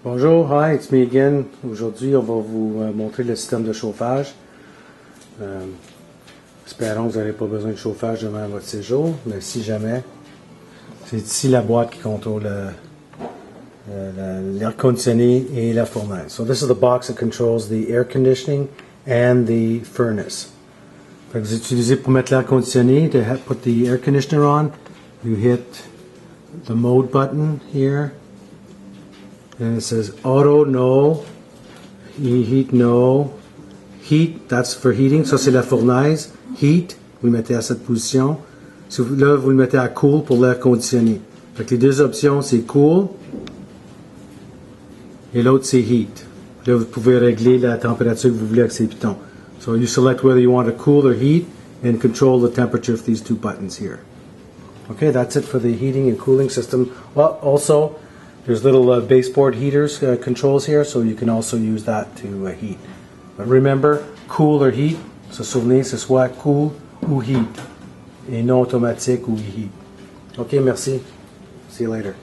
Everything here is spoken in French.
Bonjour, hi, it's me again. Aujourd'hui, on va vous montrer le système de chauffage. Espérons que vous n'avez pas besoin de chauffage durant votre séjour, mais si jamais, c'est ici la boîte qui contrôle l'air conditionné et la fournaise. So this is the box that controls the air conditioning and the furnace. Fait que vous utilisez pour mettre l'air conditionné, to put the air conditioner on, you hit the mode button here. And it says auto, no, heat, no, heat, that's for heating, ça c'est la fournaise, heat, vous le mettez à cette position, là vous le mettez à cool pour l'air conditionné. Fait que les deux options c'est cool et l'autre c'est heat. Là vous pouvez régler la température que vous voulez avec ces pitons. So you select whether you want to cool or heat and control the temperature of these two buttons here. Okay, that's it for the heating and cooling system. Well, also, there's little baseboard heaters controls here, so you can also use that to heat. But remember, cool or heat, se souvenez, c'est soit cool ou heat, et non automatique ou heat. Okay, merci. See you later.